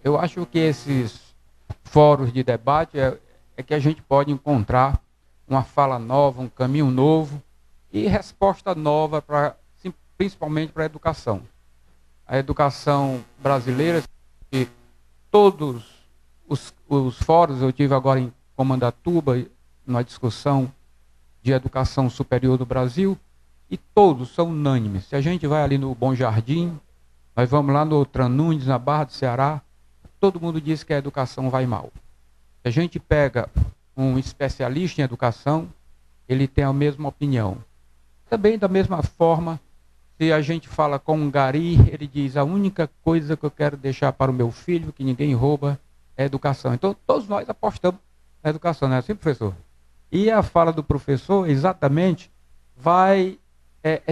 Eu acho que esses fóruns de debate é que a gente pode encontrar uma fala nova, um caminho novo e resposta nova para, principalmente para a educação. A educação brasileira, que todos os fóruns, eu tive agora em Comandatuba, numa discussão de educação superior do Brasil, e todos são unânimes. Se a gente vai ali no Bom Jardim, nós vamos lá no Outran Nunes, na Barra do Ceará, todo mundo diz que a educação vai mal. Se a gente pega um especialista em educação, ele tem a mesma opinião. Também da mesma forma, se a gente fala com um gari, ele diz: a única coisa que eu quero deixar para o meu filho, que ninguém rouba, é a educação. Então, todos nós apostamos na educação, não é assim, professor? E a fala do professor, exatamente,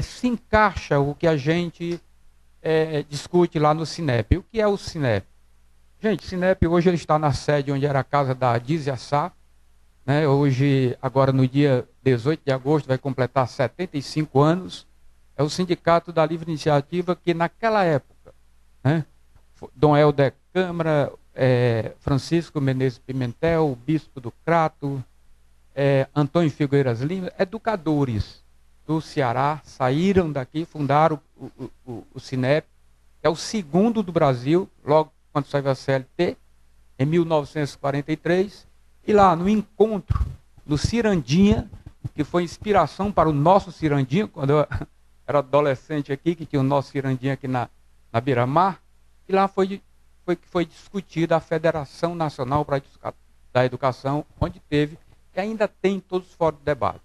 se encaixa o que a gente discute lá no Cinep. O que é o Cinep? Gente, o Cinep hoje ele está na sede onde era a casa da Dizia Sá, né? Hoje, agora no dia 18 de agosto, vai completar 75 anos. É o Sindicato da Livre Iniciativa que naquela época, né, Dom Helder Câmara, Francisco Menezes Pimentel, o Bispo do Crato, Antônio Figueiras Lima, educadores do Ceará, saíram daqui, fundaram o Cinep, que é o segundo do Brasil, logo quando saiu a CLT, em 1943, e lá no encontro do Cirandinha, que foi inspiração para o nosso Cirandinha, quando eu era adolescente aqui, que tinha o nosso Cirandinha aqui na Beira-Mar, e lá foi discutida a Federação Nacional da Educação, onde teve, e ainda tem todos os fóruns de debate.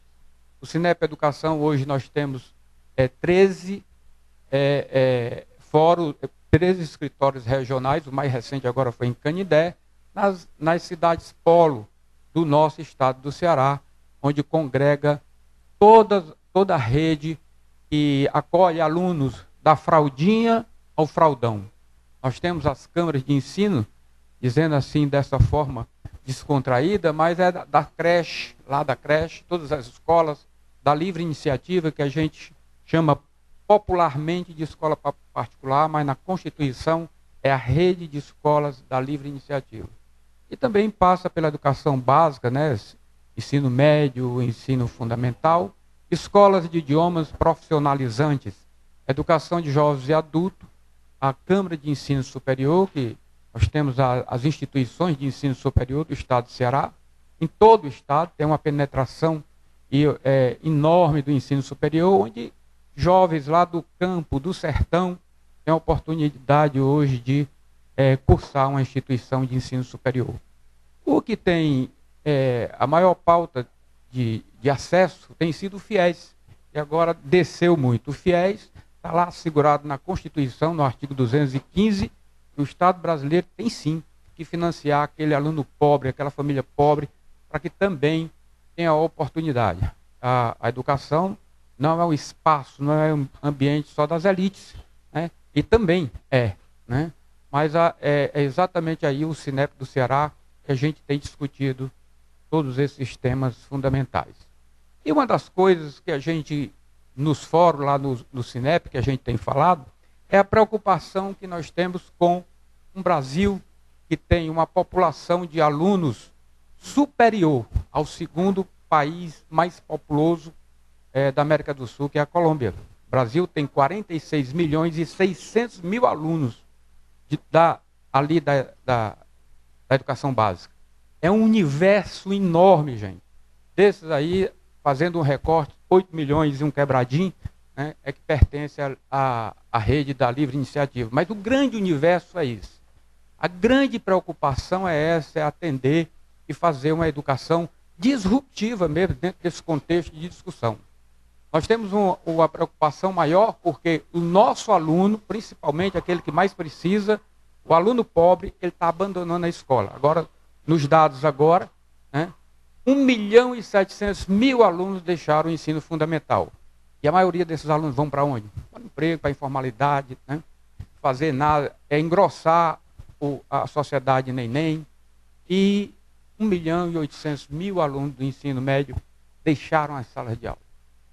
O Cinep Educação, hoje nós temos 13 fóruns, 13 escritórios regionais, o mais recente agora foi em Canindé, nas cidades polo do nosso estado do Ceará, onde congrega toda a rede que acolhe alunos da fraldinha ao fraldão. Nós temos as câmaras de ensino, dizendo assim, dessa forma descontraída, mas é da creche, lá da creche, todas as escolas da livre iniciativa, que a gente chama popularmente de escola particular, mas na Constituição é a rede de escolas da livre iniciativa. E também passa pela educação básica, né? Ensino médio, ensino fundamental, escolas de idiomas profissionalizantes, educação de jovens e adultos, a Câmara de Ensino Superior, que nós temos as instituições de ensino superior do estado do Ceará. Em todo o estado tem uma penetração enorme do ensino superior, onde jovens lá do campo, do sertão, têm a oportunidade hoje de cursar uma instituição de ensino superior. O que tem a maior pauta de acesso tem sido o FIES, que agora desceu muito. O FIES está lá assegurado na Constituição, no artigo 215, que o Estado brasileiro tem sim que financiar aquele aluno pobre, aquela família pobre, para que também tenha a oportunidade. A educação não é um espaço, não é um ambiente só das elites, né? E também né? Mas é exatamente aí o Cinep do Ceará que a gente tem discutido todos esses temas fundamentais. E uma das coisas que a gente, nos fóruns lá no Cinep, que a gente tem falado, é a preocupação que nós temos com um Brasil que tem uma população de alunos superior ao segundo país mais populoso da América do Sul, que é a Colômbia. O Brasil tem 46 milhões e 600 mil alunos da educação básica. É um universo enorme, gente. Desses aí, fazendo um recorte, 8 milhões e um quebradinho, né, é que pertence à rede da livre iniciativa. Mas o grande universo é isso. A grande preocupação é essa, é atender e fazer uma educação disruptiva mesmo dentro desse contexto de discussão. Nós temos uma preocupação maior porque o nosso aluno, principalmente aquele que mais precisa, o aluno pobre, ele está abandonando a escola. Agora, nos dados agora, né, 1.700.000 alunos deixaram o ensino fundamental. E a maioria desses alunos vão para onde? Para o emprego, para a informalidade, né? Fazer nada, engrossar a sociedade neném. E 1.800.000 alunos do ensino médio deixaram as salas de aula.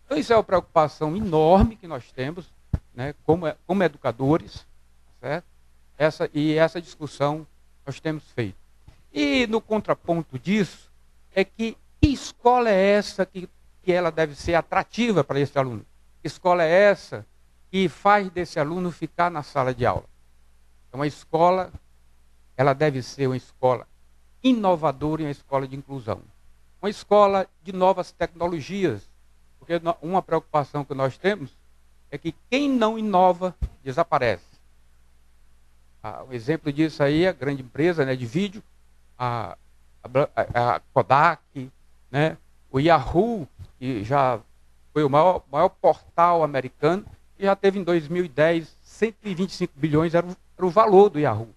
Então isso é uma preocupação enorme que nós temos, né, como educadores, certo? essa discussão nós temos feito. E no contraponto disso, é que escola é essa que ela deve ser atrativa para esse aluno? Que escola é essa que faz desse aluno ficar na sala de aula? Então, a escola, ela deve ser uma escola inovadora e uma escola de inclusão. Uma escola de novas tecnologias, porque uma preocupação que nós temos é que quem não inova, desaparece. Um exemplo disso aí é a grande empresa, né, de vídeo, a Kodak, né, o Yahoo, que já foi o maior portal americano, que já teve em 2010 125 bilhões, era o valor do Yahoo.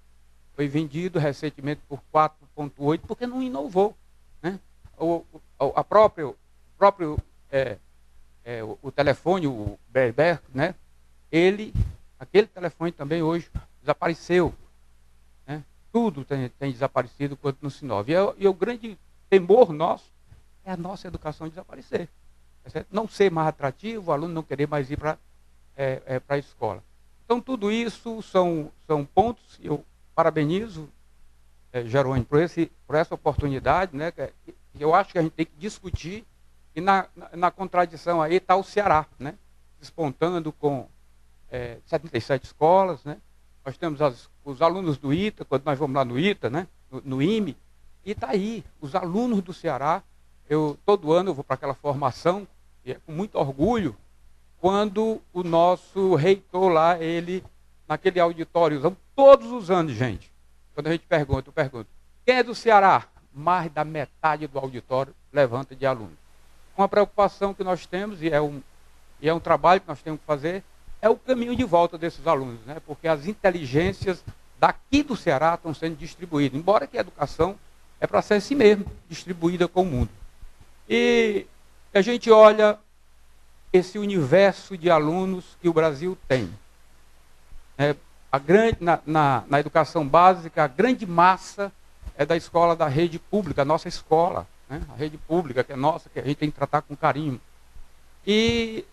Foi vendido recentemente por 4,8 porque não inovou, né? O telefone, o BlackBerry, né? Aquele telefone também hoje desapareceu, né? Tudo tem desaparecido quando não se inova. E o grande temor nosso é a nossa educação desaparecer. Não ser mais atrativo, o aluno não querer mais ir para a escola. Então, tudo isso são pontos. Eu parabenizo, Jerônimo, por essa oportunidade, né? Eu acho que a gente tem que discutir. E na contradição aí está o Ceará, né? Despontando com 77 escolas, né? Nós temos os alunos do ITA, quando nós vamos lá no ITA, né? no IME, e está aí, os alunos do Ceará. Todo ano eu vou para aquela formação, e é com muito orgulho, quando o nosso reitor lá, naquele auditório, todos os anos, gente, quando a gente pergunta, eu pergunto, quem é do Ceará? Mais da metade do auditório levanta de alunos. Uma preocupação que nós temos, e é um trabalho que nós temos que fazer, é o caminho de volta desses alunos, né? Porque as inteligências daqui do Ceará estão sendo distribuídas, embora que a educação é para ser assim mesmo, distribuída com o mundo. E a gente olha esse universo de alunos que o Brasil tem. Na educação básica, a grande massa é da escola da rede pública, a nossa escola, né? A rede pública, que é nossa, que a gente tem que tratar com carinho. E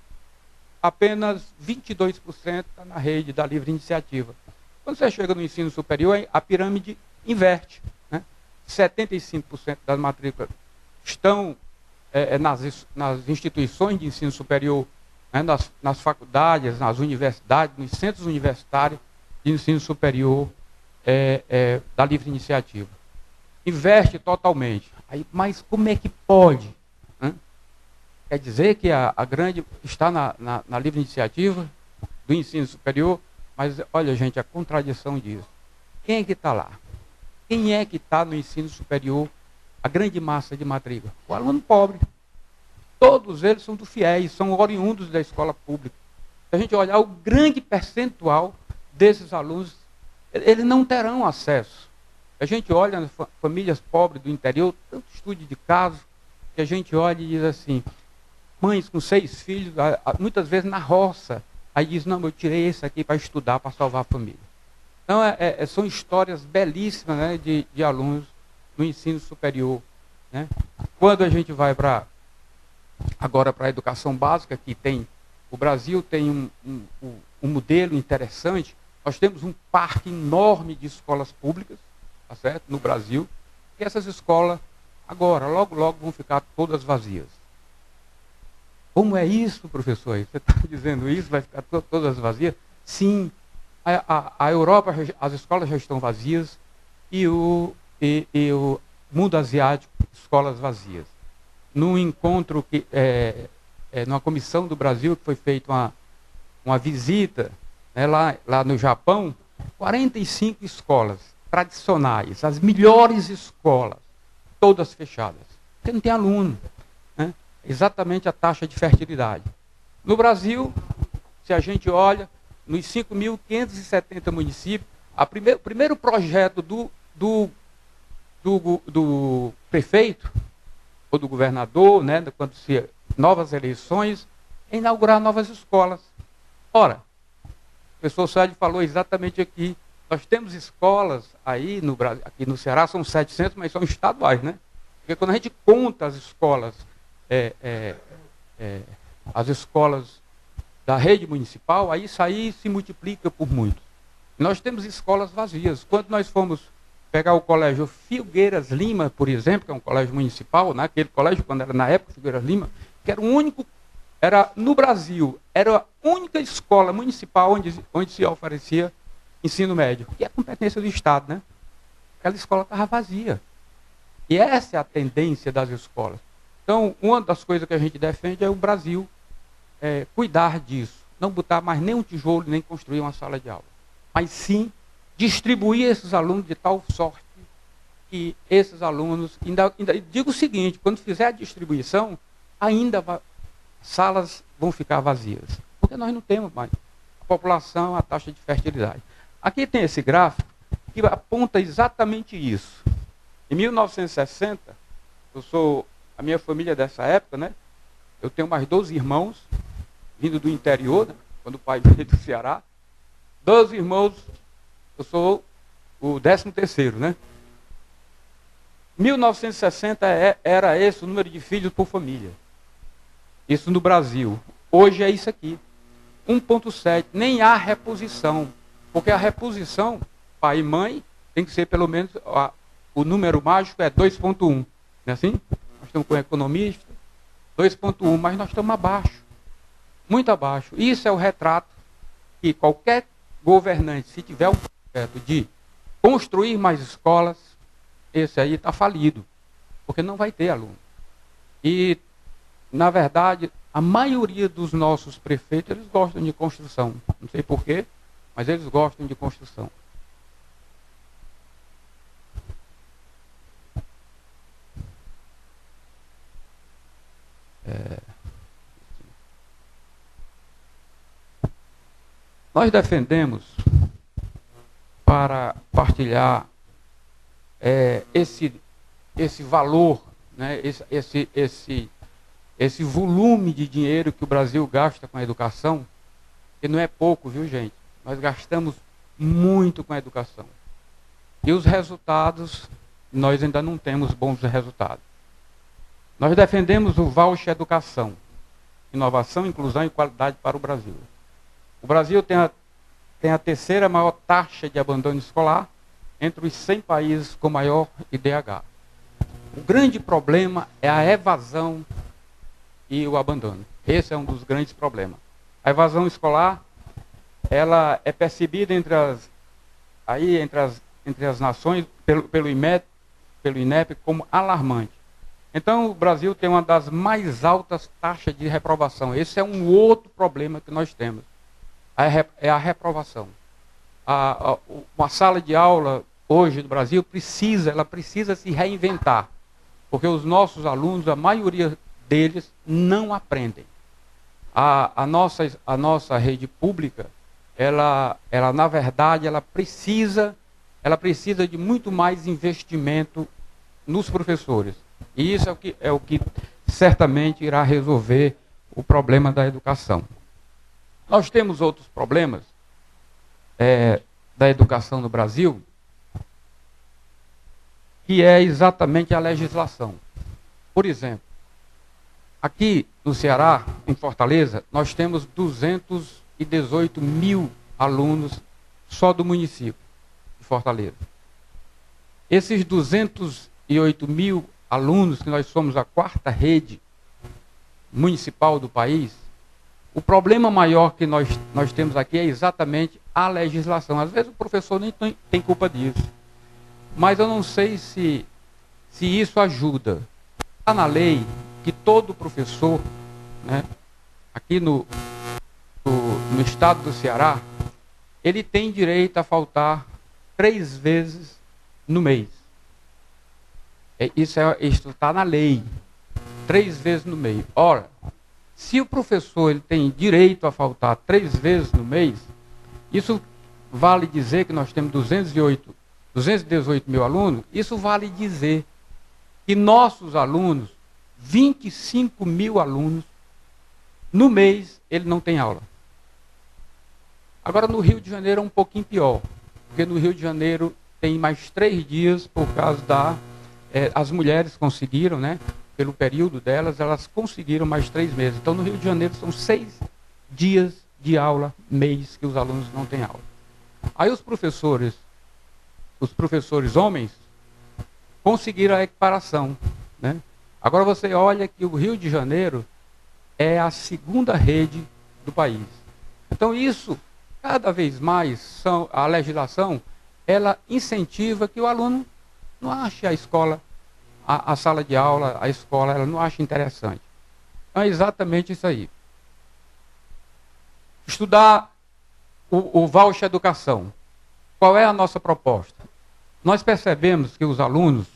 apenas 22% está na rede da livre iniciativa. Quando você chega no ensino superior, a pirâmide inverte, né? 75% das matrículas estão nas instituições de ensino superior, né? nas faculdades, nas universidades, nos centros universitários de ensino superior da livre iniciativa. Inverte totalmente. Mas como é que pode? Né? Quer dizer que a grande está na livre iniciativa do ensino superior, mas olha, gente, a contradição disso. Quem é que está lá? Quem é que está no ensino superior, a grande massa de matrícula? O aluno pobre. Todos eles são do FIES, são oriundos da escola pública. Se a gente olhar o grande percentual desses alunos, eles não terão acesso. A gente olha nas famílias pobres do interior, tanto estudo de caso, que a gente olha e diz assim, mães com 6 filhos, muitas vezes na roça, aí diz, não, eu tirei esse aqui para estudar, para salvar a família. Então, são histórias belíssimas, né, de alunos no ensino superior, né? Quando a gente vai agora para a educação básica, que o Brasil tem um modelo interessante, nós temos um parque enorme de escolas públicas, tá certo? No Brasil, e essas escolas, agora, logo, logo vão ficar todas vazias. Como é isso, professor? Você está dizendo isso? Vai ficar todas vazias? Sim, a Europa, as escolas já estão vazias, e o mundo asiático, escolas vazias. Num encontro, numa comissão do Brasil, que foi feita uma visita, né, lá no Japão, 45 escolas tradicionais, as melhores escolas, todas fechadas, porque não tem aluno, né? Exatamente a taxa de fertilidade. No Brasil, se a gente olha, nos 5.570 municípios, o primeiro projeto do prefeito, ou do governador, né, quando se novas eleições, é inaugurar novas escolas. Ora, o professor Sérgio falou exatamente aqui, nós temos escolas aí no Brasil, aqui no Ceará são 700, mas são estaduais, né? Porque quando a gente conta as escolas da rede municipal, aí isso aí se multiplica por muitos. Nós temos escolas vazias. Quando nós fomos pegar o colégio Filgueiras Lima, por exemplo, que é um colégio municipal, naquele colégio, quando era na época, Filgueiras Lima, que era o único, era no Brasil, era a única escola municipal onde se oferecia ensino médio, que é competência do Estado, né? Aquela escola estava vazia. E essa é a tendência das escolas. Então, uma das coisas que a gente defende é o Brasil cuidar disso. Não botar mais nem um tijolo, nem construir uma sala de aula. Mas sim distribuir esses alunos de tal sorte que esses alunos... Ainda digo o seguinte, quando fizer a distribuição, salas vão ficar vazias. Porque nós não temos mais a população, a taxa de fertilidade. Aqui tem esse gráfico que aponta exatamente isso. Em 1960, a minha família é dessa época, né? Eu tenho mais 12 irmãos, vindo do interior, né? Quando o pai veio do Ceará. 12 irmãos, eu sou o 13º, né? 1960 era esse o número de filhos por família. Isso no Brasil. Hoje é isso aqui. 1,7. Nem há reposição. Porque a reposição, pai e mãe, tem que ser pelo menos... O número mágico é 2,1. Não é assim? Nós estamos com economista. 2,1, mas nós estamos abaixo. Muito abaixo. Isso é o retrato que qualquer governante, se tiver um projeto de construir mais escolas, esse aí está falido. Porque não vai ter aluno. E, na verdade, a maioria dos nossos prefeitos, eles gostam de construção. Não sei porquê, mas eles gostam de construção. Nós defendemos, para partilhar esse valor, né, esse volume de dinheiro que o Brasil gasta com a educação, que não é pouco, viu, gente? Nós gastamos muito com a educação. E os resultados, nós ainda não temos bons resultados. Nós defendemos o voucher educação, inovação, inclusão e qualidade para o Brasil. O Brasil tem a terceira maior taxa de abandono escolar entre os 100 países com maior IDH. O grande problema é a evasão e o abandono. Esse é um dos grandes problemas. A evasão escolar, ela é percebida entre as nações, pelo INEP, como alarmante. Então, o Brasil tem uma das mais altas taxas de reprovação. Esse é um outro problema que nós temos. É a reprovação. Uma sala de aula, hoje, no Brasil, precisa se reinventar. Porque os nossos alunos, a maioria deles, não aprendem. A nossa rede pública, ela na verdade, ela precisa de muito mais investimento nos professores. E isso é o que certamente irá resolver o problema da educação. Nós temos outros problemas da educação no Brasil, que é exatamente a legislação. Por exemplo, aqui no Ceará, em Fortaleza, nós temos 218 mil alunos só do município de Fortaleza. Esses 208 mil alunos, que nós somos a 4ª rede municipal do país, o problema maior que nós temos aqui é exatamente a legislação. Às vezes o professor nem tem culpa disso. Mas eu não sei se isso ajuda. Está na lei que todo professor, né, aqui no estado do Ceará, ele tem direito a faltar 3 vezes no mês. Isso está na lei. 3 vezes no mês. Ora, se o professor ele tem direito a faltar 3 vezes no mês, isso vale dizer que nós temos 218 mil alunos, isso vale dizer que nossos alunos, 25 mil alunos, no mês, ele não tem aula. Agora, no Rio de Janeiro é um pouquinho pior, porque no Rio de Janeiro tem mais 3 dias por causa as mulheres conseguiram, né? Pelo período delas, elas conseguiram mais 3 meses. Então, no Rio de Janeiro, são 6 dias de aula, mês, que os alunos não têm aula. Aí os professores homens, conseguiram a equiparação, né? Agora você olha que o Rio de Janeiro é a segunda rede do país. Então isso, cada vez mais, a legislação, ela incentiva que o aluno não ache a escola, a sala de aula, a escola, ela não acha interessante. Então é exatamente isso aí. Estudar o voucher educação. Qual é a nossa proposta? Nós percebemos que os alunos,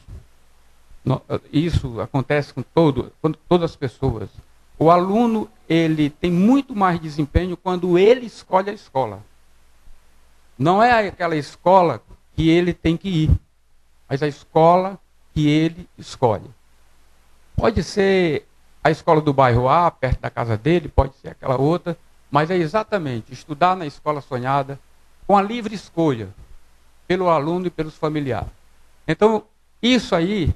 isso acontece com todas as pessoas, o aluno ele tem muito mais desempenho quando ele escolhe a escola. Não é aquela escola que ele tem que ir, mas a escola que ele escolhe. Pode ser a escola do bairro A, perto da casa dele, pode ser aquela outra, mas é exatamente estudar na escola sonhada, com a livre escolha, pelo aluno e pelos familiares. Então, isso aí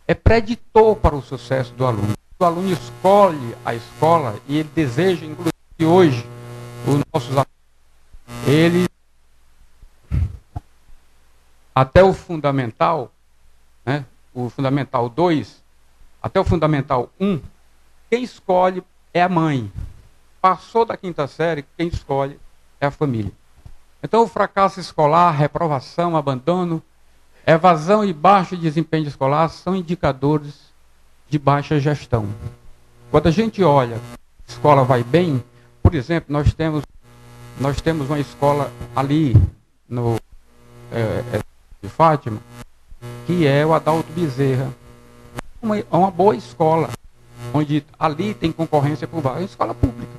é preditor para o sucesso do aluno. O aluno escolhe a escola e ele deseja, inclusive hoje, os nossos alunos, ele, até o fundamental, né, o fundamental 2, até o fundamental 1, quem escolhe é a mãe. Passou da quinta série, quem escolhe é a família. Então, o fracasso escolar, reprovação, abandono, evasão e baixo desempenho escolar são indicadores de baixa gestão. Quando a gente olha, a escola vai bem, por exemplo, nós temos uma escola ali no de Fátima, que é o Adalto Bezerra. Uma boa escola, onde ali tem concorrência por vaga. É uma escola pública.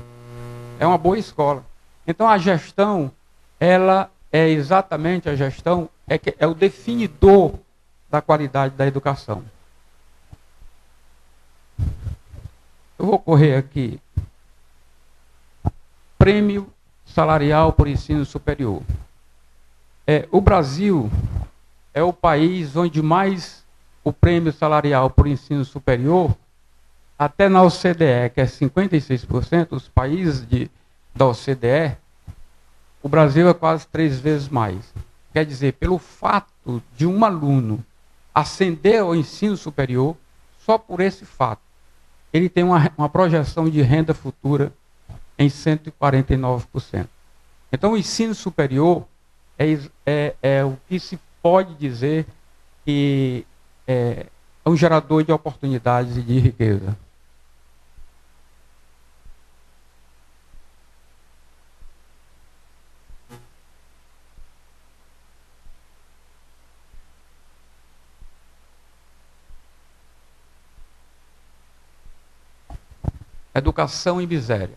É uma boa escola. Então a gestão, ela é exatamente a gestão, é o definidor da qualidade da educação. Eu vou correr aqui. Prêmio salarial por ensino superior. O Brasil é o país onde mais o prêmio salarial por ensino superior, até na OCDE, que é 56%, os países da OCDE, o Brasil é quase 3 vezes mais. Quer dizer, pelo fato de um aluno ascender ao ensino superior, só por esse fato, ele tem uma projeção de renda futura em 149%. Então, o ensino superior é o que se pode dizer que é um gerador de oportunidades e de riqueza. Educação e miséria.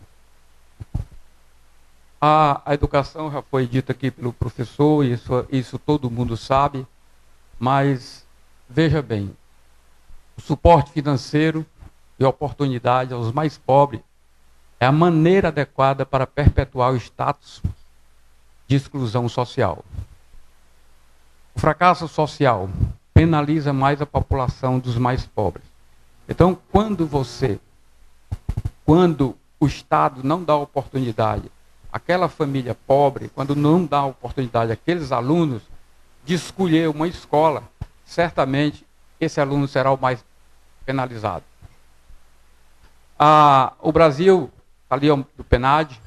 A educação já foi dita aqui pelo professor, isso todo mundo sabe, mas veja bem, o suporte financeiro e oportunidade aos mais pobres é a maneira adequada para perpetuar o status de exclusão social. O fracasso social penaliza mais a população dos mais pobres. Então, quando o Estado não dá oportunidade àquela família pobre, quando não dá oportunidade àqueles alunos de escolher uma escola, certamente esse aluno será o mais penalizado. O Brasil, ali do PNAD,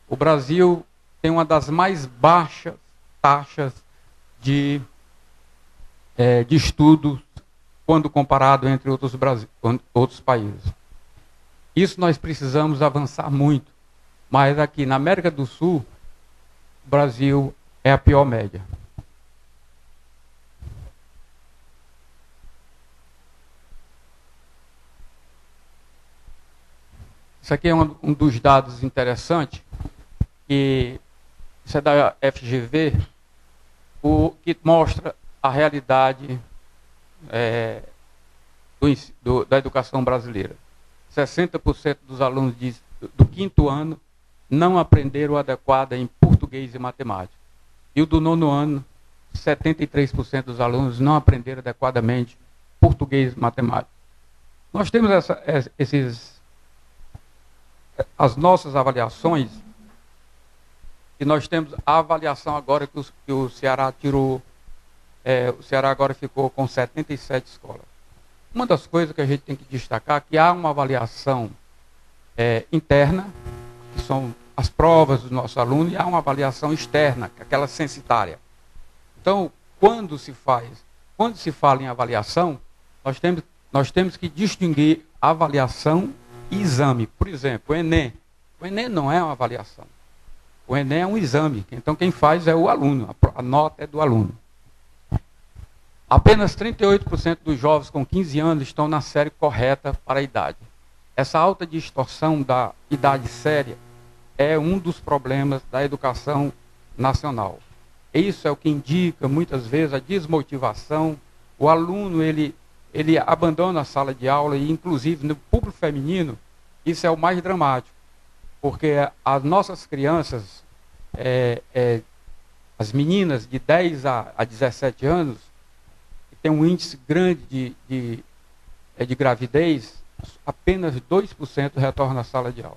o Brasil tem uma das mais baixas taxas de estudo quando comparado entre outros países. Isso nós precisamos avançar muito. Mas aqui na América do Sul, o Brasil é a pior média. Isso aqui é um dos dados interessantes, que isso é da FGV, que mostra a realidade da educação brasileira. 60% dos alunos do 5º ano não aprenderam o adequado em português e matemática. E o do 9º ano, 73% dos alunos não aprenderam adequadamente português e matemática. Nós temos as nossas avaliações, que nós temos a avaliação agora que o Ceará tirou, o Ceará agora ficou com 77 escolas. Uma das coisas que a gente tem que destacar é que há uma avaliação interna, que são as provas dos nossos alunos, e há uma avaliação externa, que é aquela censitária. Então, quando se fala em avaliação, nós temos que distinguir avaliação e exame. Por exemplo, o Enem. O Enem não é uma avaliação. O Enem é um exame. Então, quem faz é o aluno. A nota é do aluno. Apenas 38% dos jovens com 15 anos estão na série correta para a idade. Essa alta distorção da idade séria é um dos problemas da educação nacional. Isso é o que indica, muitas vezes, a desmotivação. O aluno, ele abandona a sala de aula e, inclusive, no público feminino, isso é o mais dramático. Porque as nossas crianças, as meninas de 10 a 17 anos, que tem um índice grande de gravidez, apenas 2% retornam à sala de aula.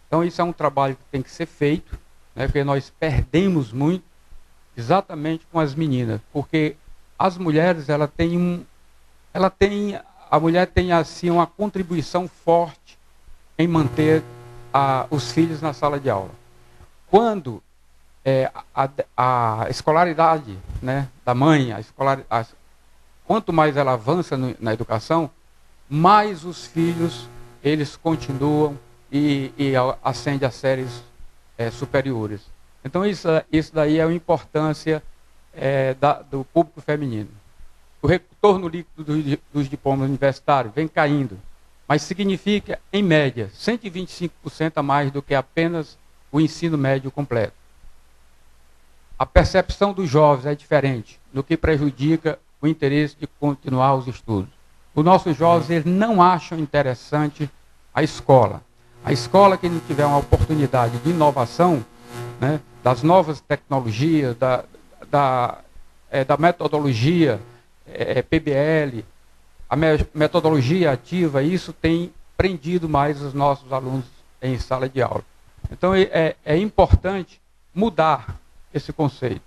Então, isso é um trabalho que tem que ser feito, né, porque nós perdemos muito exatamente com as meninas, porque as mulheres, a mulher tem assim uma contribuição forte em manter os filhos na sala de aula. Quando a escolaridade, né, da mãe, quanto mais ela avança na educação, mais os filhos eles continuam e ascendem a séries superiores. Então isso daí é a importância do público feminino. O retorno líquido dos diplomas universitários vem caindo, mas significa, em média, 125% a mais do que apenas o ensino médio completo. A percepção dos jovens é diferente, no que prejudica o interesse de continuar os estudos. Os nossos jovens eles não acham interessante a escola. A escola que não tiver uma oportunidade de inovação, né, das novas tecnologias, da metodologia PBL, a metodologia ativa, isso tem prendido mais os nossos alunos em sala de aula. Então é importante mudar esse conceito.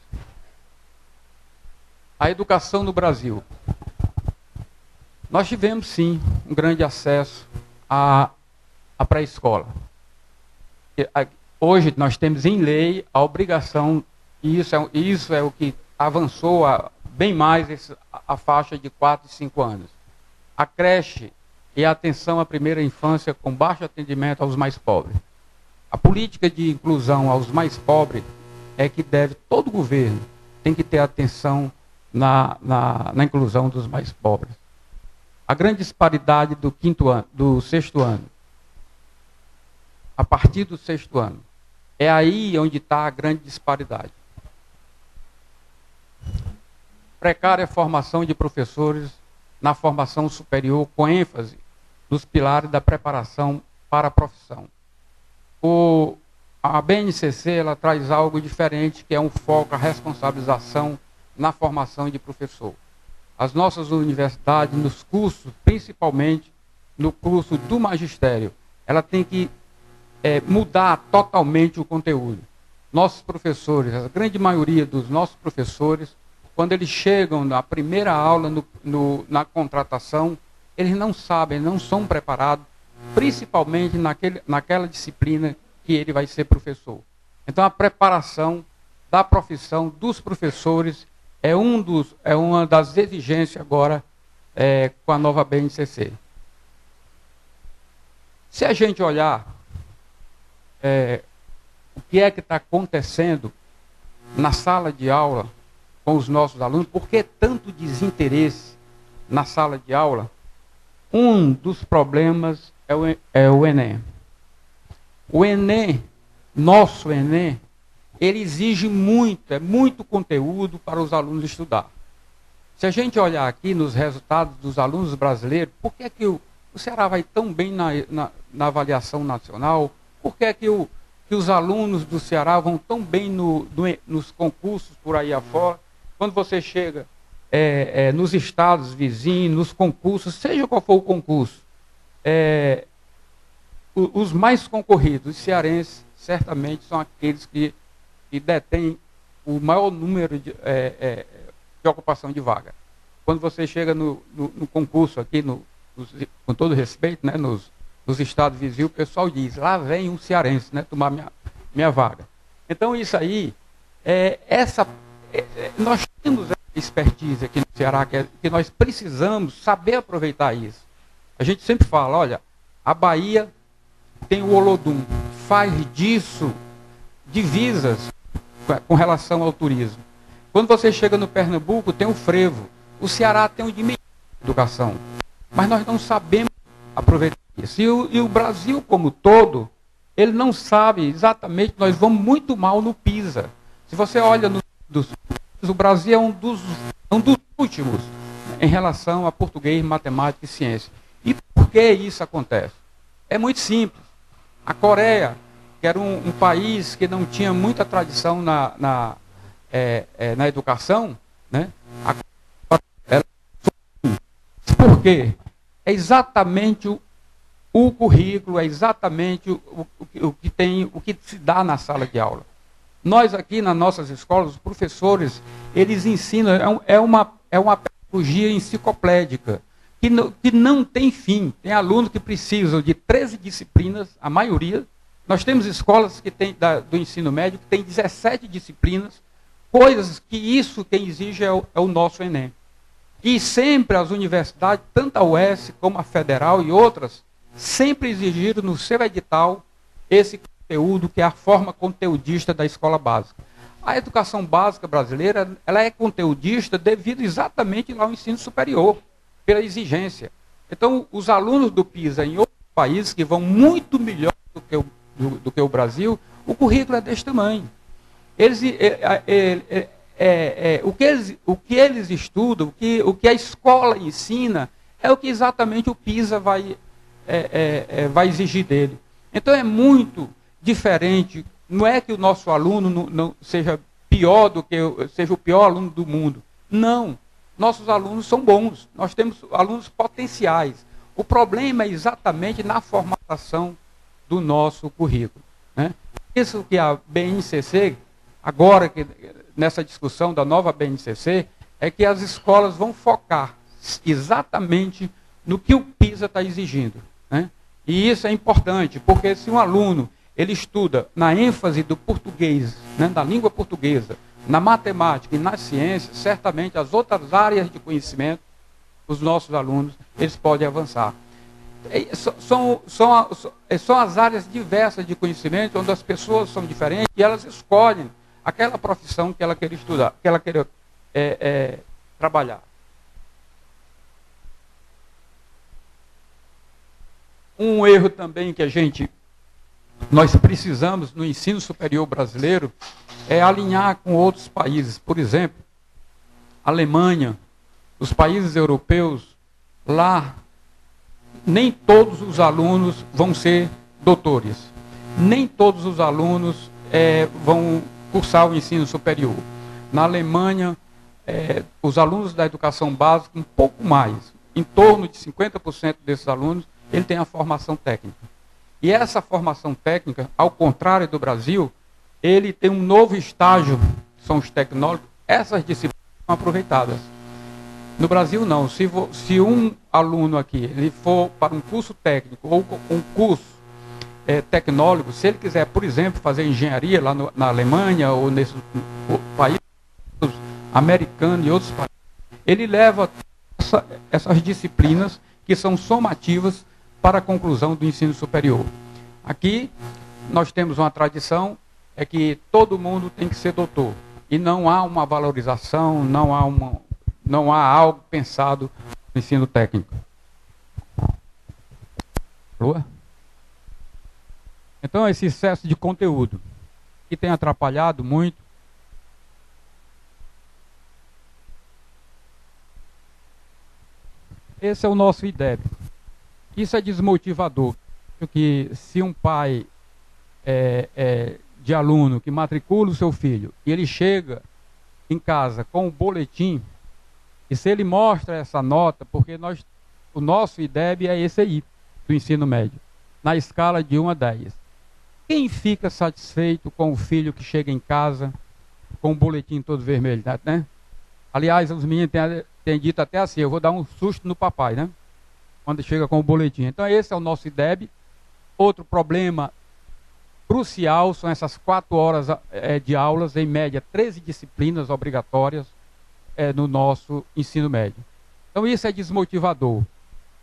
A educação no Brasil. Nós tivemos, sim, um grande acesso à pré-escola. Hoje nós temos em lei a obrigação, e isso é o que avançou bem mais a faixa de 4 e 5 anos. A creche e a atenção à primeira infância com baixo atendimento aos mais pobres. A política de inclusão aos mais pobres é que todo governo tem que ter atenção na inclusão dos mais pobres. A grande disparidade do sexto ano. A partir do sexto ano. É aí onde está a grande disparidade. Precária formação de professores na formação superior, com ênfase nos pilares da preparação para a profissão. A BNCC ela traz algo diferente, que é um foco, a responsabilização na formação de professor. As nossas universidades, nos cursos, principalmente no curso do magistério, ela tem que mudar totalmente o conteúdo. Nossos professores, a grande maioria dos nossos professores, quando eles chegam na primeira aula, na contratação, eles não sabem, não são preparados, principalmente naquela disciplina que ele vai ser professor. Então, a preparação da profissão dos professores é uma das exigências agora com a nova BNCC. Se a gente olhar o que é que está acontecendo na sala de aula com os nossos alunos, por que tanto desinteresse na sala de aula? Um dos problemas é o Enem. O Enem, nosso Enem, ele exige muito conteúdo para os alunos estudar. Se a gente olhar aqui nos resultados dos alunos brasileiros, por que é que o Ceará vai tão bem na avaliação nacional? Por que é que os alunos do Ceará vão tão bem nos concursos por aí afora? Quando você chega nos estados vizinhos, nos concursos, seja qual for o concurso, os mais concorridos, os cearenses, certamente são aqueles que que detém o maior número de ocupação de vaga. Quando você chega no concurso aqui, com todo respeito, né, nos estados vizinhos, o pessoal diz, lá vem um cearense, né, tomar minha vaga. Então isso aí, nós temos essa expertise aqui no Ceará, que nós precisamos saber aproveitar isso. A gente sempre fala, olha, a Bahia tem o Olodum, faz disso divisas com relação ao turismo. Quando você chega no Pernambuco, tem o frevo. O Ceará tem o de educação. Mas nós não sabemos aproveitar isso. E o Brasil como todo, ele não sabe exatamente, nós vamos muito mal no PISA. Se você olha o Brasil é um dos últimos em relação a português, matemática e ciência. E por que isso acontece? É muito simples. A Coreia, que era um país que não tinha muita tradição na educação, né? Por quê? É exatamente o currículo, é exatamente o que se dá na sala de aula. Nós aqui nas nossas escolas, os professores, eles ensinam, é uma pedagogia enciclopédica, que não tem fim. Tem alunos que precisam de 13 disciplinas, a maioria. Nós temos escolas que tem, do ensino médio que tem 17 disciplinas, coisas que isso quem exige é o nosso Enem. E sempre as universidades, tanto a UES como a Federal e outras, sempre exigiram no seu edital esse conteúdo que é a forma conteudista da escola básica. A educação básica brasileira, ela é conteudista devido exatamente ao ensino superior, pela exigência. Então, os alunos do PISA em outros países que vão muito melhor do que o Brasil, o currículo é desse tamanho. O que eles estudam, o que a escola ensina, é o que exatamente o PISA vai exigir dele. Então é muito diferente. Não é que o nosso aluno não seja pior seja o pior aluno do mundo. Não. Nossos alunos são bons. Nós temos alunos potenciais. O problema é exatamente na formatação do nosso currículo, né? Isso que a BNCC, agora que nessa discussão da nova BNCC, é que as escolas vão focar exatamente no que o PISA está exigindo, né? E isso é importante, porque se um aluno ele estuda na ênfase do português, né, da língua portuguesa, na matemática e na ciência, certamente as outras áreas de conhecimento, os nossos alunos, eles podem avançar. São as áreas diversas de conhecimento, onde as pessoas são diferentes e elas escolhem aquela profissão que ela quer estudar, que ela quer trabalhar. Um erro também que nós precisamos no ensino superior brasileiro é alinhar com outros países. Por exemplo, Alemanha, os países europeus, lá nem todos os alunos vão ser doutores. Nem todos os alunos vão cursar o ensino superior. Na Alemanha, os alunos da educação básica, um pouco mais, em torno de 50% desses alunos, ele tem a formação técnica. E essa formação técnica, ao contrário do Brasil, ele tem um novo estágio, são os tecnólogos, essas disciplinas são aproveitadas. No Brasil, não. Se um aluno aqui ele for para um curso técnico ou um curso tecnólogo, se ele quiser, por exemplo, fazer engenharia lá na Alemanha ou nesses países americanos e outros países, ele leva essas disciplinas que são somativas para a conclusão do ensino superior. Aqui, nós temos uma tradição, é que todo mundo tem que ser doutor. E não há uma valorização, não há algo pensado no ensino técnico. Alô? Então, esse excesso de conteúdo, que tem atrapalhado muito. Esse é o nosso IDEB. Isso é desmotivador, porque se um pai de aluno que matricula o seu filho, e ele chega em casa com o boletim, e se ele mostra essa nota, porque o nosso IDEB é esse aí, do ensino médio, na escala de 1 a 10. Quem fica satisfeito com o filho que chega em casa com o boletim todo vermelho, né? Aliás, os meninos têm dito até assim, eu vou dar um susto no papai, né? Quando chega com o boletim. Então esse é o nosso IDEB. Outro problema crucial são essas 4 horas de aulas, em média 13 disciplinas obrigatórias no nosso ensino médio. Então isso é desmotivador.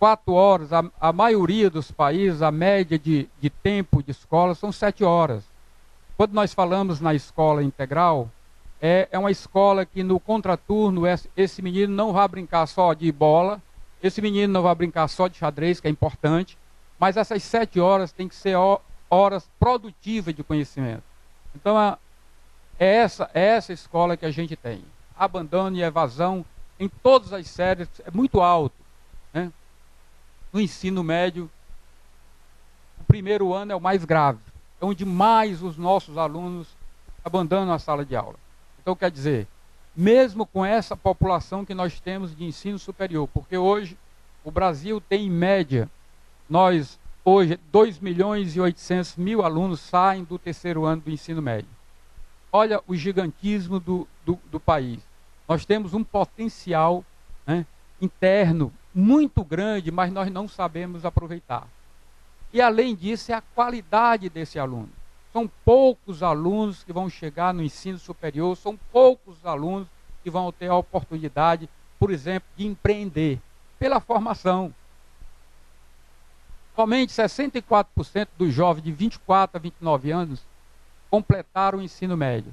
4 horas, a maioria dos países, a média de tempo de escola são 7 horas. Quando nós falamos na escola integral, é uma escola que no contraturno esse menino não vai brincar só de bola, esse menino não vai brincar só de xadrez, que é importante, mas essas 7 horas tem que ser horas produtivas de conhecimento. Então é essa escola que a gente tem. Abandono e evasão em todas as séries é muito alto, né? No ensino médio, o primeiro ano é o mais grave, é onde mais os nossos alunos abandonam a sala de aula. Então, quer dizer, mesmo com essa população que nós temos de ensino superior, porque hoje o Brasil tem em média, hoje 2.800.000 alunos saem do terceiro ano do ensino médio. Olha o gigantismo do país. Nós temos um potencial, né, interno muito grande, mas nós não sabemos aproveitar. E além disso, é a qualidade desse aluno. São poucos alunos que vão chegar no ensino superior, são poucos alunos que vão ter a oportunidade, por exemplo, de empreender pela formação. Somente 64% dos jovens de 24 a 29 anos completaram o ensino médio.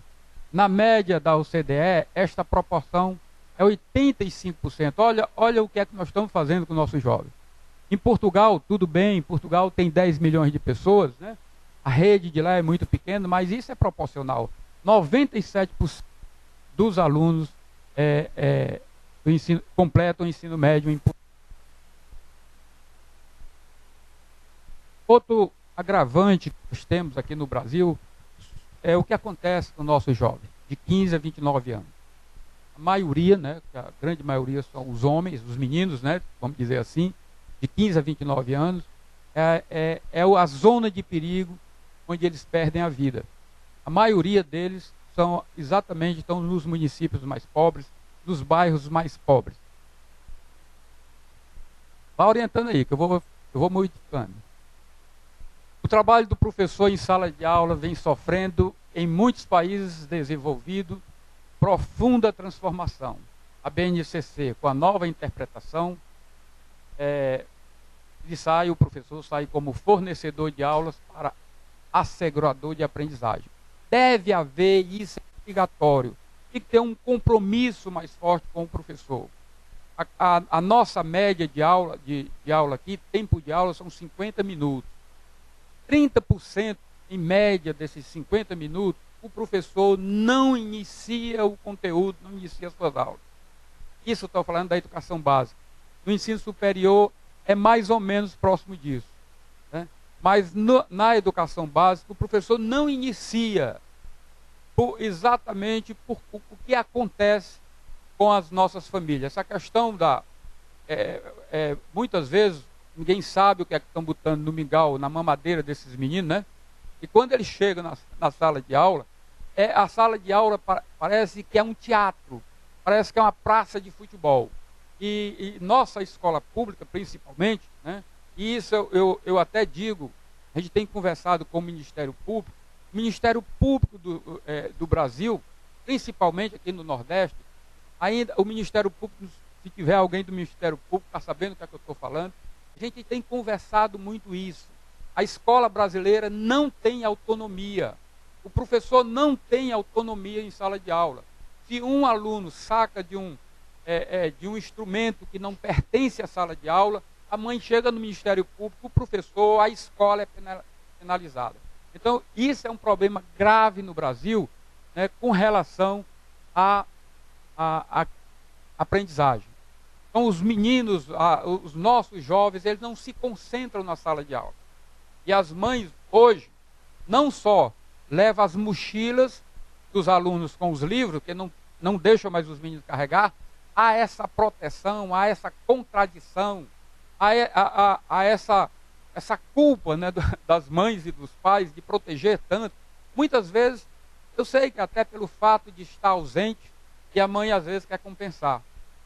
Na média da OCDE, esta proporção é 85%. Olha o que é que nós estamos fazendo com os nossos jovens. Em Portugal, tudo bem, em Portugal tem 10 milhões de pessoas, né? A rede de lá é muito pequena, mas isso é proporcional. 97% dos alunos completam o ensino médio em Portugal. Outro agravante que nós temos aqui no Brasil é o que acontece com nossos jovens, de 15 a 29 anos. A maioria, né, a grande maioria são os homens, os meninos, né, vamos dizer assim, de 15 a 29 anos, é a zona de perigo onde eles perdem a vida. A maioria deles estão nos municípios mais pobres, nos bairros mais pobres. Vá orientando aí, que eu vou modificando. O trabalho do professor em sala de aula vem sofrendo, em muitos países desenvolvidos, profunda transformação. A BNCC, com a nova interpretação, o professor sai como fornecedor de aulas para assegurador de aprendizagem. Deve haver, isso é obrigatório, tem que ter um compromisso mais forte com o professor. A nossa média de aula aqui, tempo de aula, são 50 minutos. 30% em média desses 50 minutos, o professor não inicia o conteúdo, não inicia as suas aulas. Isso estou falando da educação básica. No ensino superior é mais ou menos próximo disso, né? Mas na educação básica o professor não inicia exatamente por o que acontece com as nossas famílias. Essa questão muitas vezes ninguém sabe o que é que estão botando no mingau, na mamadeira desses meninos, né? E quando eles chegam na sala de aula, a sala de aula parece que é um teatro, parece que é uma praça de futebol. E nossa escola pública, principalmente, né? E isso eu até digo, a gente tem conversado com o Ministério Público. O Ministério Público do Brasil, principalmente aqui no Nordeste, ainda o Ministério Público, se tiver alguém do Ministério Público, está sabendo o que é que eu estou falando, a gente tem conversado muito isso. A escola brasileira não tem autonomia. O professor não tem autonomia em sala de aula. Se um aluno saca de um instrumento que não pertence à sala de aula, a mãe chega no Ministério Público, o professor, a escola é penalizada. Então, isso é um problema grave no Brasil, né, com relação à aprendizagem. Então, os meninos, os nossos jovens, eles não se concentram na sala de aula. E as mães, hoje, não só levam as mochilas dos alunos com os livros, que não deixam mais os meninos carregar, há essa proteção, há essa contradição, há essa essa culpa, né, das mães e dos pais de proteger tanto. Muitas vezes, eu sei que até pelo fato de estar ausente, e a mãe às vezes quer compensar.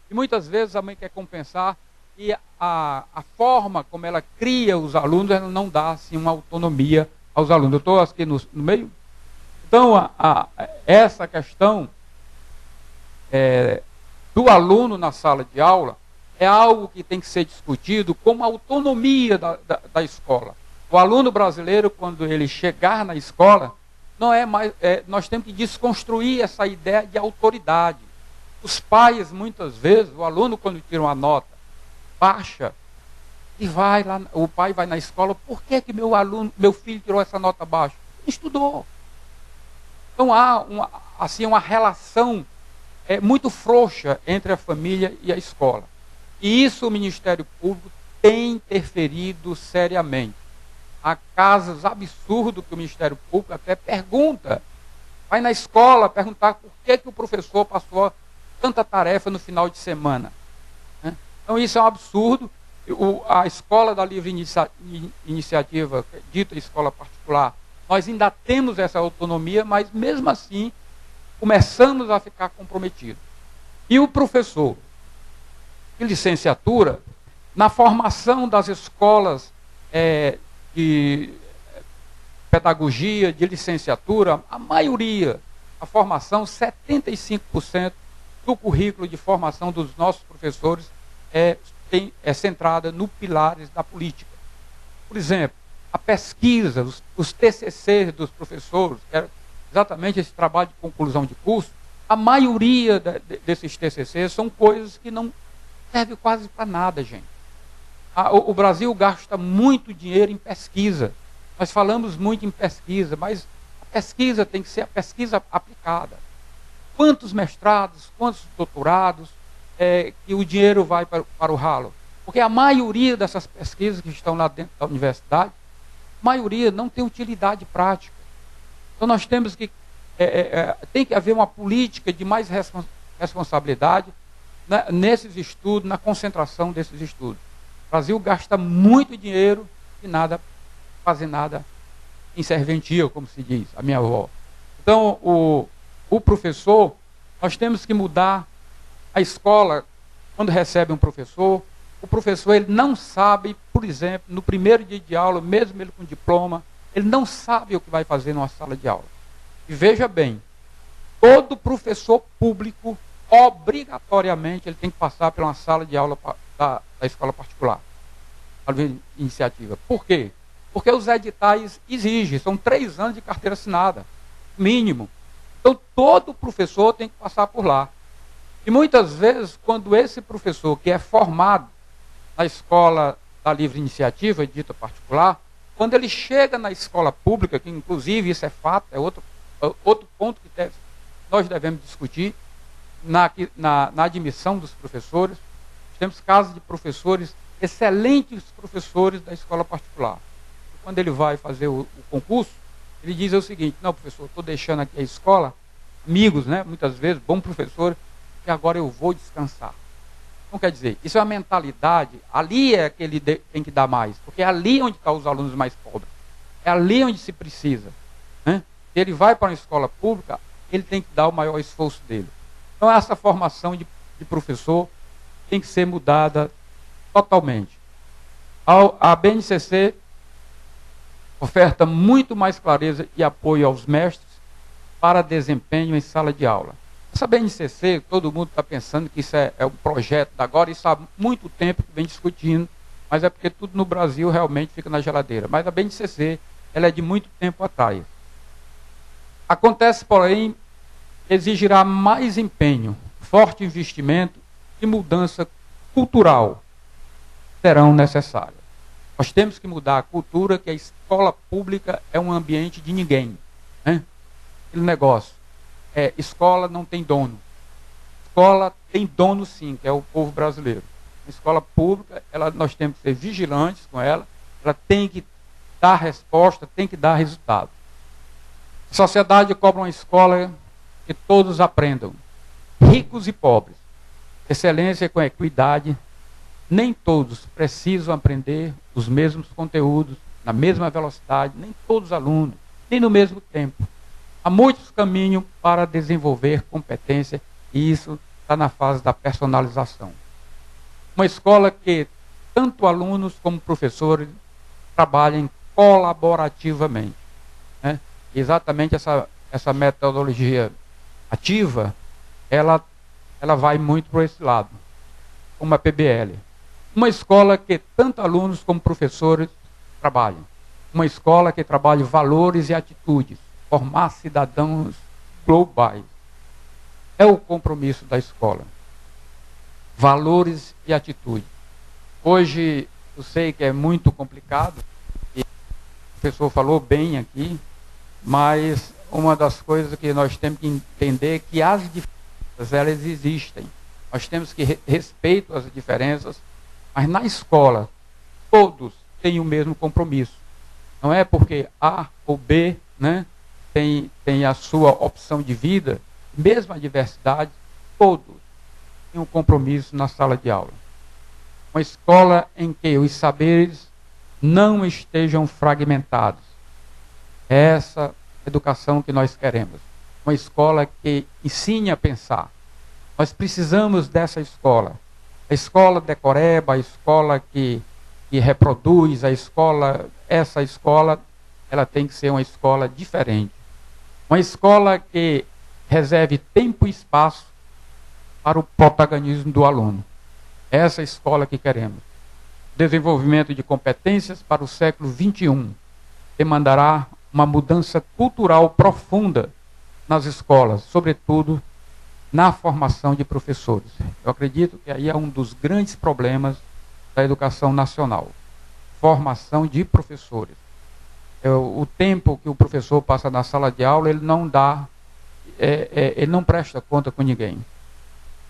E muitas vezes a mãe quer compensar e a forma como ela cria os alunos, ela não dá assim, uma autonomia aos alunos. Eu estou aqui no meio. Então, essa questão do aluno na sala de aula é algo que tem que ser discutido como a autonomia da escola. O aluno brasileiro, quando ele chegar na escola, não é mais, nós temos que desconstruir essa ideia de autoridade. Os pais, muitas vezes, o aluno, quando tira uma nota baixa, e vai lá, o pai vai na escola, por que meu filho tirou essa nota baixa? Estudou. Então há uma relação muito frouxa entre a família e a escola. E isso o Ministério Público tem interferido seriamente. Há casos absurdos que o Ministério Público até pergunta. Vai na escola perguntar por que o professor passou tanta tarefa no final de semana. Então isso é um absurdo. A escola da livre iniciativa, dita escola particular, nós ainda temos essa autonomia, mas mesmo assim começamos a ficar comprometidos. E o professor de licenciatura, na formação das escolas de pedagogia, de licenciatura, a maioria, a formação, 75% do currículo de formação dos nossos professores é centrada no pilares da política. Por exemplo, a pesquisa, os TCCs dos professores, que era exatamente esse trabalho de conclusão de curso, a maioria desses TCCs são coisas que não servem quase para nada, gente. O Brasil gasta muito dinheiro em pesquisa. Nós falamos muito em pesquisa, mas a pesquisa tem que ser a pesquisa aplicada. Quantos mestrados, quantos doutorados, que o dinheiro vai para o ralo? Porque a maioria dessas pesquisas que estão lá dentro da universidade, a maioria não tem utilidade prática. Então nós temos que, tem que haver uma política de mais responsabilidade nesses estudos, na concentração desses estudos. O Brasil gasta muito dinheiro e quase nada em serventia, como se diz, a minha avó. Então, o professor, nós temos que mudar a escola. Quando recebe um professor, o professor ele não sabe, por exemplo, no primeiro dia de aula, mesmo ele com diploma, ele não sabe o que vai fazer numa sala de aula. E veja bem, todo professor público, obrigatoriamente, ele tem que passar por uma sala de aula da escola particular, a iniciativa. Por quê? Porque os editais exigem, são 3 anos de carteira assinada, mínimo. Então, todo professor tem que passar por lá. E muitas vezes, quando esse professor que é formado na escola da livre iniciativa, dita particular, quando ele chega na escola pública, que inclusive isso é fato, é outro ponto que nós devemos discutir, na admissão dos professores, temos casos de professores, excelentes professores da escola particular. E quando ele vai fazer o concurso, ele diz o seguinte: não, professor, estou deixando aqui a escola, amigos, né, muitas vezes, bom professor, e agora eu vou descansar. Então, quer dizer, isso é uma mentalidade, ali é que ele tem que dar mais, porque é ali onde estão os alunos mais pobres, é ali onde se precisa. Né? Se ele vai para uma escola pública, ele tem que dar o maior esforço dele. Então, essa formação de professor tem que ser mudada totalmente. A BNCC oferta muito mais clareza e apoio aos mestres para desempenho em sala de aula. Essa BNCC, todo mundo está pensando que isso é um projeto da agora, isso há muito tempo que vem discutindo, mas é porque tudo no Brasil realmente fica na geladeira. Mas a BNCC, ela é de muito tempo atrás. Acontece, porém, exigirá mais empenho, forte investimento e mudança cultural serão necessárias. Nós temos que mudar a cultura que a escola pública é um ambiente de ninguém. Né? Aquele negócio. Escola não tem dono. Escola tem dono sim, que é o povo brasileiro. A escola pública, nós temos que ser vigilantes com ela tem que dar resposta, tem que dar resultado. A sociedade cobra uma escola que todos aprendam, ricos e pobres, excelência com equidade Nem todos precisam aprender os mesmos conteúdos, na mesma velocidade, nem todos os alunos, nem no mesmo tempo. Há muitos caminhos para desenvolver competência e isso está na fase da personalização. Uma escola que tanto alunos como professores trabalhem colaborativamente, né? Exatamente essa metodologia ativa, ela vai muito para esse lado, como a PBL. Uma escola que tanto alunos como professores trabalhem. Uma escola que trabalhe valores e atitudes, formar cidadãos globais. É o compromisso da escola. Valores e atitudes. Hoje, eu sei que é muito complicado, e o professor falou bem aqui, mas uma das coisas que nós temos que entender é que as diferenças, elas existem. Nós temos que respeitar as diferenças, mas na escola, todos têm o mesmo compromisso. Não é porque A ou B, né, tem a sua opção de vida, mesmo a diversidade, todos têm um compromisso na sala de aula. Uma escola em que os saberes não estejam fragmentados. É essa educação que nós queremos. Uma escola que ensine a pensar. Nós precisamos dessa escola. A escola decoreba, a escola que reproduz, essa escola, ela tem que ser uma escola diferente. Uma escola que reserve tempo e espaço para o protagonismo do aluno. Essa escola que queremos. Desenvolvimento de competências para o século XXI demandará uma mudança cultural profunda nas escolas, sobretudo na formação de professores. Eu acredito que aí é um dos grandes problemas da educação nacional. Formação de professores. O tempo que o professor passa na sala de aula, ele não presta conta com ninguém.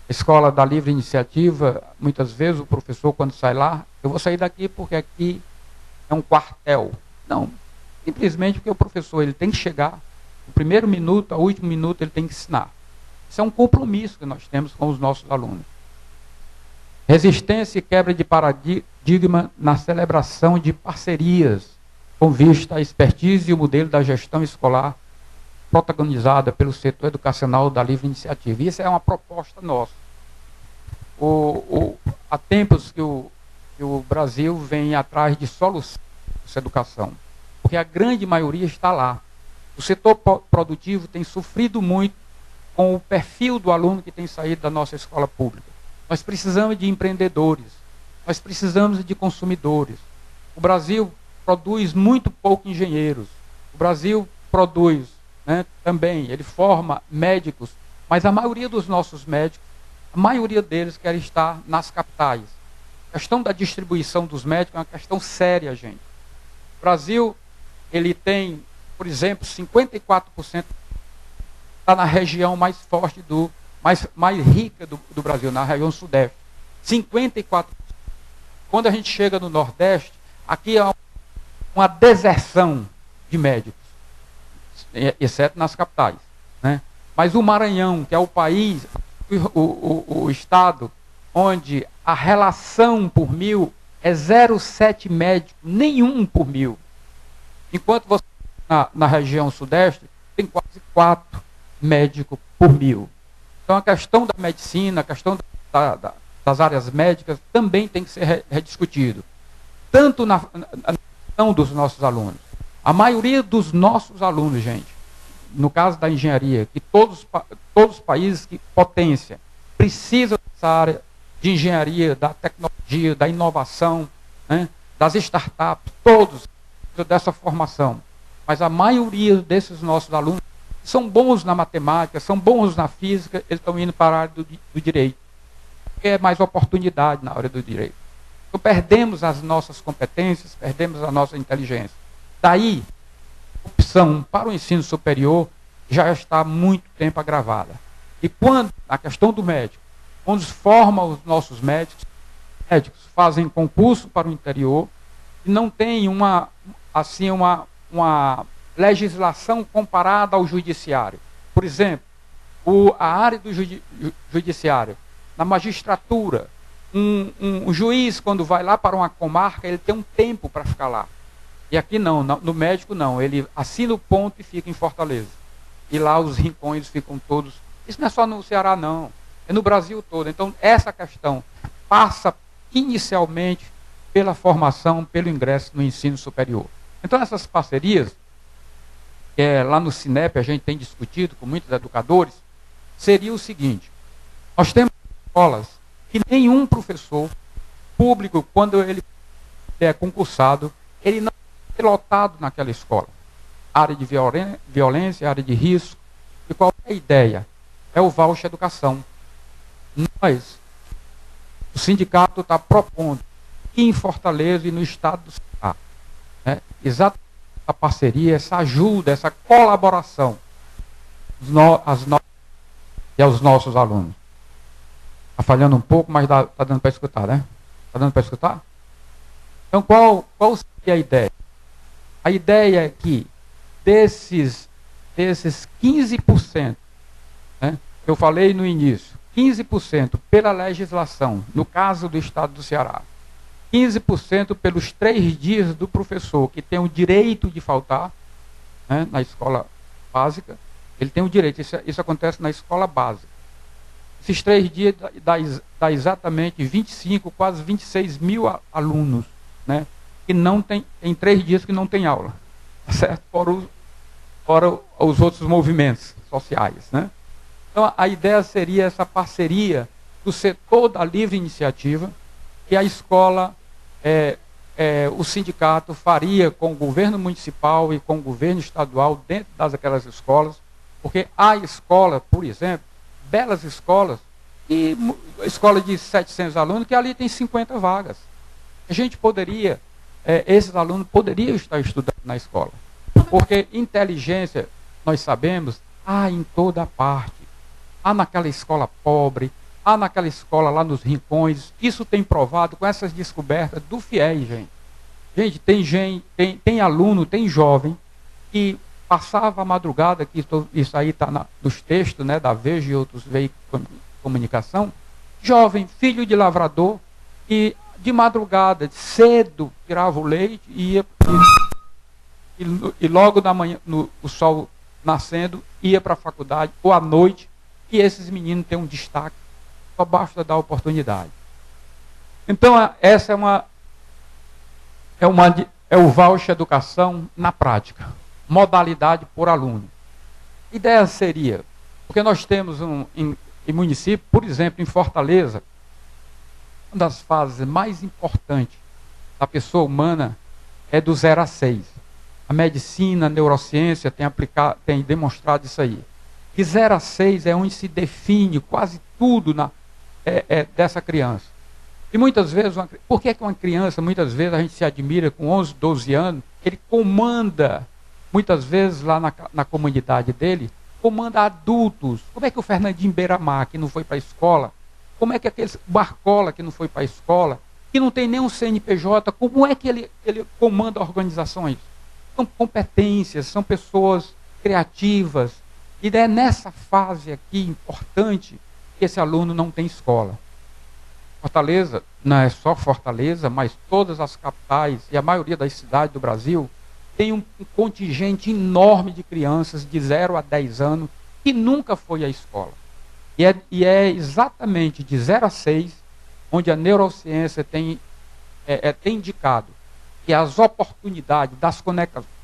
A escola da livre iniciativa, muitas vezes o professor, quando sai lá, eu vou sair daqui porque aqui é um quartel. Não, simplesmente porque o professor ele tem que chegar, no primeiro minuto, ao último minuto, ele tem que ensinar. Isso é um compromisso que nós temos com os nossos alunos. Resistência e quebra de paradigma na celebração de parcerias, com vista à expertise e o modelo da gestão escolar protagonizada pelo setor educacional da livre iniciativa. Isso é uma proposta nossa. Há tempos que o Brasil vem atrás de soluções dessa educação, porque a grande maioria está lá. O setor produtivo tem sofrido muito com o perfil do aluno que tem saído da nossa escola pública. Nós precisamos de empreendedores, nós precisamos de consumidores. O Brasil produz muito pouco engenheiros. O Brasil produz, né, também, ele forma médicos, mas a maioria dos nossos médicos, a maioria deles quer estar nas capitais. A questão da distribuição dos médicos é uma questão séria, gente. O Brasil, ele tem, por exemplo, 54% está na região mais forte, mais rica do Brasil, na região sudeste. 54%. Quando a gente chega no Nordeste, aqui há uma deserção de médicos, exceto nas capitais, né? Mas o Maranhão, que é o país, o estado, onde a relação por mil é 0,7 médico, nenhum por mil. Enquanto você na região sudeste tem quase 4 médicos por mil. Então a questão da medicina, a questão das áreas médicas também tem que ser rediscutido. Tanto na questão dos nossos alunos. A maioria dos nossos alunos, gente, no caso da engenharia, que todos os países que potência precisam dessa área de engenharia, da tecnologia, da inovação, né, das startups, todos dessa formação. Mas a maioria desses nossos alunos são bons na matemática, são bons na física, eles estão indo para a área do direito. Porque é mais oportunidade na área do direito. Então perdemos as nossas competências, perdemos a nossa inteligência. Daí, a opção para o ensino superior já está há muito tempo agravada. E quando, a questão do médico, quando forma os nossos médicos fazem concurso para o interior e não tem uma legislação comparada ao judiciário. Por exemplo, a área do judiciário, na magistratura, Um juiz, quando vai lá para uma comarca, ele tem um tempo para ficar lá. E aqui não, no médico não. Ele assina o ponto e fica em Fortaleza. E lá os rincões ficam todos. Isso não é só no Ceará, não. É no Brasil todo. Então, essa questão passa inicialmente pela formação, pelo ingresso no ensino superior. Então, essas parcerias, lá no Cinep a gente tem discutido com muitos educadores, seria o seguinte: nós temos escolas que nenhum professor público, quando ele é concursado, ele não é lotado naquela escola. Área de violência, área de risco. E qual é a ideia? É o voucher educação. Nós, o sindicato está propondo que em Fortaleza e no estado do Ceará, exatamente essa parceria, essa ajuda, essa colaboração e aos nossos alunos. Está falhando um pouco, mas está dando para escutar, né? Está dando para escutar? Então, qual seria a ideia? A ideia é que desses 15%, que eu falei no início, 15% pela legislação, no caso do estado do Ceará, 15% pelos 3 dias do professor, que tem o direito de faltar, na escola básica, ele tem o direito, isso acontece na escola básica. Esses 3 dias dá exatamente 25, quase 26 mil alunos, que não tem 3 dias que não tem aula, certo? Fora os outros movimentos sociais, Então, a ideia seria essa parceria do setor da livre iniciativa, que a escola, o sindicato faria com o governo municipal e com o governo estadual dentro daquelas escolas, porque há escola, por exemplo, belas escolas, e escola de 700 alunos, que ali tem 50 vagas. A gente poderia, esses alunos poderiam estar estudando na escola, porque inteligência, nós sabemos, há em toda parte. Há naquela escola pobre, há naquela escola lá nos rincões. Isso tem provado com essas descobertas do FIES, gente. Tem aluno, tem jovem, que passava a madrugada, que isso aí está nos textos, da Veja e outros veículos de comunicação, jovem, filho de lavrador, e de madrugada, cedo, tirava o leite e logo da manhã, o sol nascendo, ia para a faculdade, ou à noite, e esses meninos têm um destaque, só basta dar oportunidade. Então, essa é o voucher educação na prática, modalidade por aluno. A ideia seria, porque nós temos em município, por exemplo, em Fortaleza, uma das fases mais importantes da pessoa humana é do 0 a 6. A medicina, a neurociência tem demonstrado isso aí. Que 0 a 6 é onde se define quase tudo dessa criança. E muitas vezes, por que uma criança, muitas vezes a gente se admira com 11, 12 anos, ele comanda, muitas vezes lá na comunidade dele, comanda adultos. Como é que o Fernandinho Beiramar, que não foi para a escola, como é que aquele Barcola, que não foi para a escola, que não tem nenhum CNPJ, como é que ele comanda organizações? São competências, são pessoas criativas. E é nessa fase aqui importante que esse aluno não tem escola. Fortaleza, não é só Fortaleza, mas todas as capitais e a maioria das cidades do Brasil tem um contingente enorme de crianças de 0 a 10 anos que nunca foi à escola. E é exatamente de 0 a 6 onde a neurociência tem indicado que as oportunidades das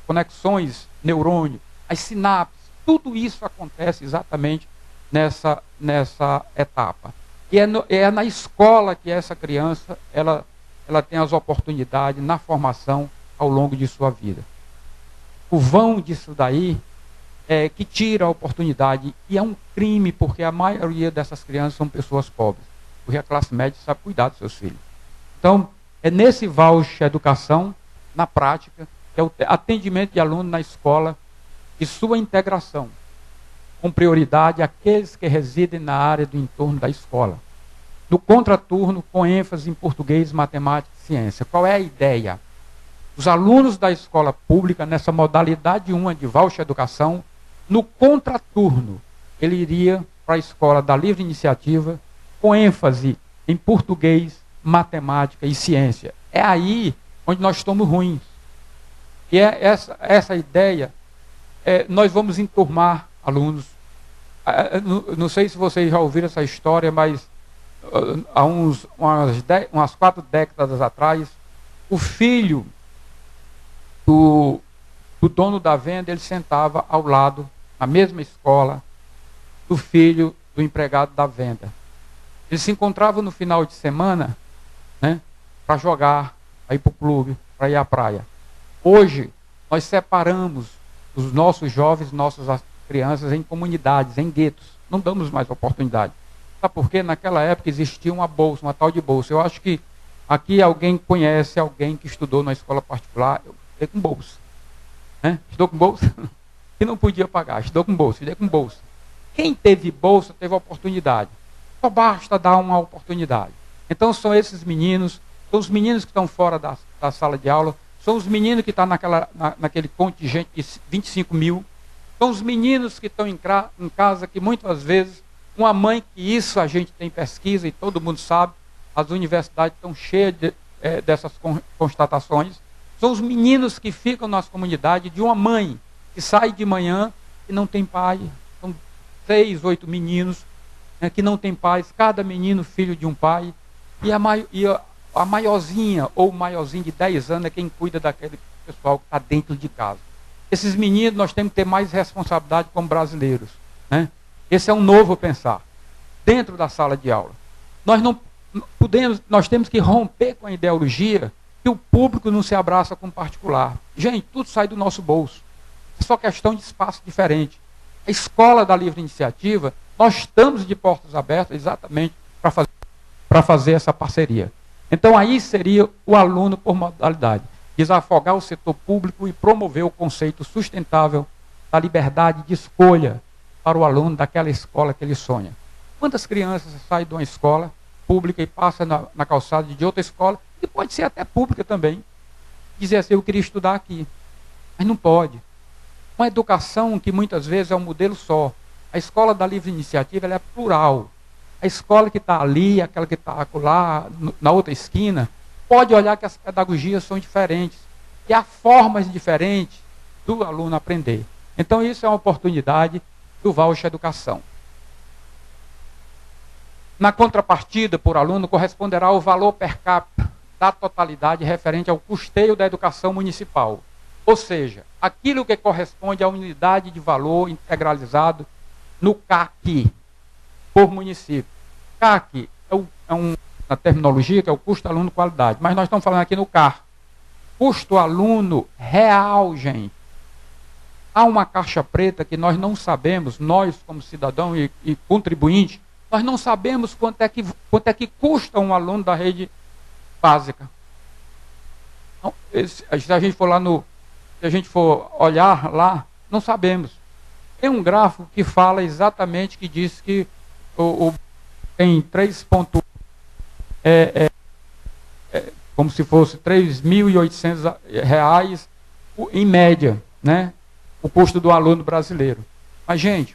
conexões neurônio, as sinapses, tudo isso acontece exatamente nessa etapa. E é na escola que essa criança ela tem as oportunidades na formação ao longo de sua vida. O vão disso daí é que tira a oportunidade, e é um crime, porque a maioria dessas crianças são pessoas pobres, porque a classe média sabe cuidar dos seus filhos. Então, é nesse voucher educação, na prática, que é o atendimento de aluno na escola e sua integração, com prioridade àqueles que residem na área do entorno da escola. No contraturno, com ênfase em português, matemática e ciência. Qual é a ideia? Os alunos da escola pública, nessa modalidade 1 de voucher educação, no contraturno, ele iria para a escola da livre iniciativa, com ênfase em português, matemática e ciência. É aí onde nós estamos ruins. E é essa ideia, nós vamos enturmar alunos. Não sei se vocês já ouviram essa história, mas há umas 4 décadas atrás, o filho do dono da venda, ele sentava ao lado, na mesma escola, do filho do empregado da venda. Eles se encontravam no final de semana, né, para jogar, para ir para o clube, para ir à praia. Hoje, nós separamos os nossos jovens, nossas crianças em comunidades, em guetos. Não damos mais oportunidade. Sabe por quê? Naquela época existia uma bolsa, uma tal de bolsa. Eu acho que aqui alguém conhece alguém que estudou na escola particular. Eu estudei com bolsa. Né? Estudou com bolsa? Que não podia pagar. Estudou com bolsa, estudei com bolsa. Quem teve bolsa teve oportunidade. Só basta dar uma oportunidade. Então são esses meninos, são os meninos que estão fora da sala de aula, são os meninos que estão naquele contingente de 25 mil, são os meninos que estão em casa, que muitas vezes, uma mãe, que isso a gente tem pesquisa e todo mundo sabe, as universidades estão cheias dessas constatações, são os meninos que ficam nas comunidades de uma mãe que sai de manhã e não tem pai. São 6, 8 meninos, né, que não tem pais, cada menino filho de um pai, e a maiorzinha ou o maiorzinho de 10 anos é quem cuida daquele pessoal que está dentro de casa. Esses meninos nós temos que ter mais responsabilidade como brasileiros. Né? Esse é um novo pensar. Dentro da sala de aula. Nós temos que romper com a ideologia que o público não se abraça com o particular. Gente, tudo sai do nosso bolso. É só questão de espaço diferente. A escola da livre iniciativa, nós estamos de portas abertas exatamente para fazer essa parceria. Então aí seria o aluno por modalidade. Desafogar o setor público e promover o conceito sustentável da liberdade de escolha para o aluno daquela escola que ele sonha. Quantas crianças saem de uma escola pública e passam na calçada de outra escola, e pode ser até pública também, dizer assim, eu queria estudar aqui, mas não pode. Uma educação que muitas vezes é um modelo só. A escola da livre iniciativa ela é plural. A escola que está ali, aquela que está lá na outra esquina, pode olhar que as pedagogias são diferentes. E há formas diferentes do aluno aprender. Então isso é uma oportunidade do voucher educação. Na contrapartida, por aluno, corresponderá o valor per capita da totalidade referente ao custeio da educação municipal. Ou seja, aquilo que corresponde à unidade de valor integralizado no CAC, por município. CAC é uma terminologia que é o custo aluno qualidade, mas nós estamos falando aqui no CAR. Custo aluno real, gente. Há uma caixa preta que nós não sabemos, nós como cidadão e contribuinte, nós não sabemos quanto é que custa um aluno da rede básica. Então, se a gente for lá se a gente for olhar lá, não sabemos. Tem um gráfico que fala exatamente, que diz que tem 3,1, como se fosse R$3.800 em média, né? O custo do aluno brasileiro. Mas, gente,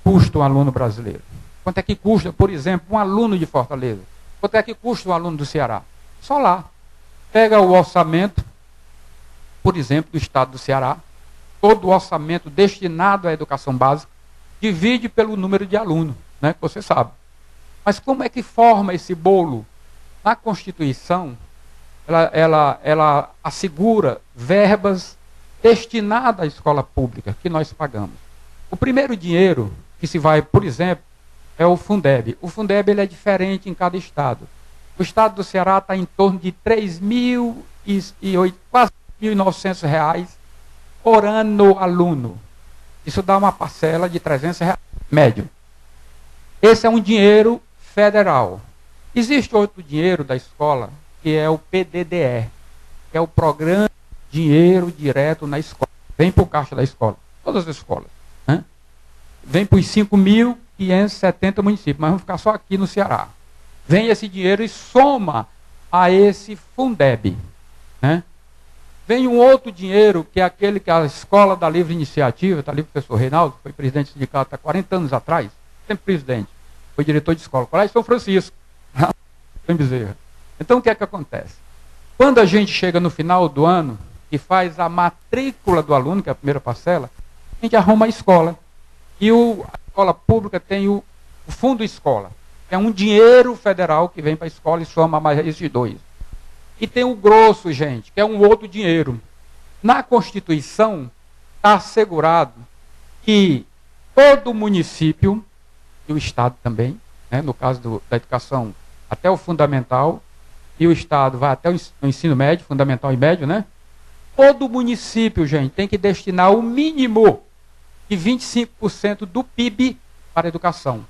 custa um aluno brasileiro. Quanto é que custa, por exemplo, um aluno de Fortaleza? Quanto é que custa um aluno do Ceará? Só lá. Pega o orçamento, por exemplo, do estado do Ceará, todo o orçamento destinado à educação básica, divide pelo número de alunos, né, que você sabe. Mas como é que forma esse bolo? Na Constituição, ela assegura verbas destinadas à escola pública, que nós pagamos. O primeiro dinheiro que se vai, por exemplo, é o Fundeb. O Fundeb ele é diferente em cada estado. O estado do Ceará está em torno de R$3.800, quase R$1.900 por ano aluno. Isso dá uma parcela de R$300, médio. Esse é um dinheiro federal. Existe outro dinheiro da escola, que é o PDDE, que é o Programa de Dinheiro Direto na Escola. Vem para o caixa da escola, todas as escolas. Né? Vem para os 5.570 municípios, mas vamos ficar só aqui no Ceará. Vem esse dinheiro e soma a esse Fundeb. Né? Vem um outro dinheiro, que é aquele que a Escola da Livre Iniciativa, está ali o professor Reinaldo, foi presidente do sindicato há 40 anos atrás, sempre presidente, foi diretor de escola, Colégio São Francisco. Em Bezerra. Então, o que é que acontece? Quando a gente chega no final do ano e faz a matrícula do aluno, que é a primeira parcela, a gente arruma a escola. E a escola pública tem o fundo escola. É um dinheiro federal que vem para a escola e soma mais esses dois. E tem o grosso, gente, que é um outro dinheiro. Na Constituição, está assegurado que todo município, e o Estado também, né, no caso da educação até o fundamental, e o Estado vai até o ensino médio, fundamental e médio, né? Todo município, gente, tem que destinar o mínimo de 25% do PIB para a educação.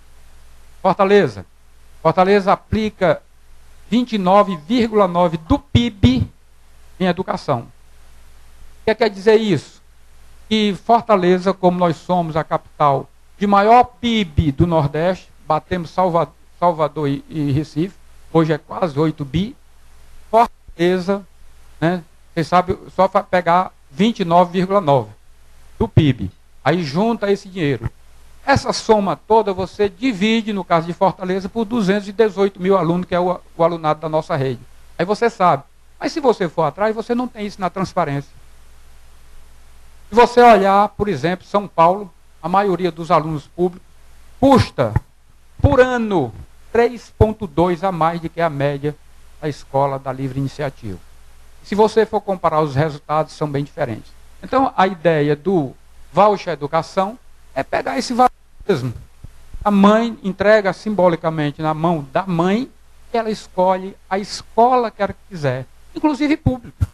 Fortaleza aplica 29,9% do PIB em educação. O que quer dizer isso? Que Fortaleza, como nós somos a capital de maior PIB do Nordeste, batemos Salvador e Recife, hoje é quase 8 bi, Fortaleza, né, vocês sabem, só para pegar 29,9% do PIB. Aí junta esse dinheiro. Essa soma toda você divide, no caso de Fortaleza, por 218 mil alunos, que é o alunado da nossa rede. Aí você sabe. Mas se você for atrás, você não tem isso na transparência. Se você olhar, por exemplo, São Paulo, a maioria dos alunos públicos custa, por ano, 3,2 a mais do que a média da escola da livre iniciativa. Se você for comparar os resultados, são bem diferentes. Então, a ideia do voucher educação é pegar esse valor mesmo. A mãe entrega simbolicamente na mão da mãe, e ela escolhe a escola que ela quiser, inclusive pública.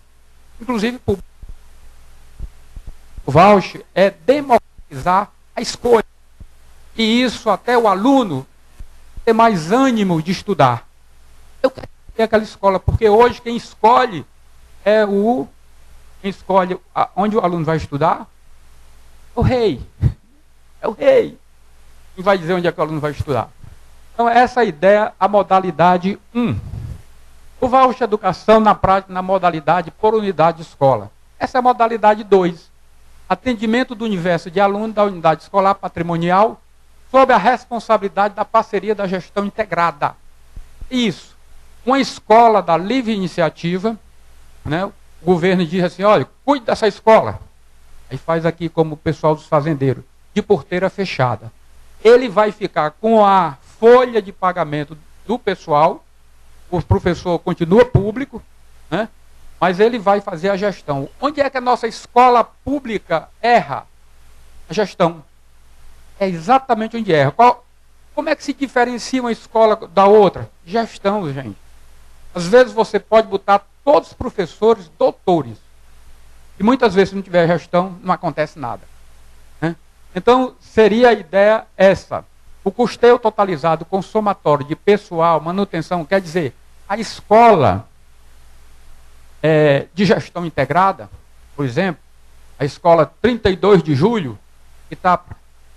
O voucher é democratizar a escolha. E isso até o aluno ter mais ânimo de estudar. Eu quero ter aquela escola, porque hoje quem escolhe onde o aluno vai estudar, o rei. É o rei. Quem vai dizer onde é que o aluno vai estudar? Então, essa ideia, a modalidade 1. O voucher educação, na prática, na modalidade por unidade de escola. Essa é a modalidade 2. Atendimento do universo de aluno da unidade escolar patrimonial sob a responsabilidade da parceria da gestão integrada. Isso. Uma escola da livre iniciativa, né, o governo diz assim, olha, cuide dessa escola. Aí faz aqui como o pessoal dos fazendeiros, de porteira fechada. Ele vai ficar com a folha de pagamento do pessoal, o professor continua público, né, mas ele vai fazer a gestão. Onde é que a nossa escola pública erra? A gestão. É exatamente onde erra. Como é que se diferencia uma escola da outra? Gestão, gente. Às vezes você pode botar todos os professores doutores. E muitas vezes, se não tiver gestão, não acontece nada. Né? Então, seria a ideia essa. O custeio totalizado com somatório de pessoal, manutenção, quer dizer, a escola de gestão integrada, por exemplo, a escola 32 de julho, que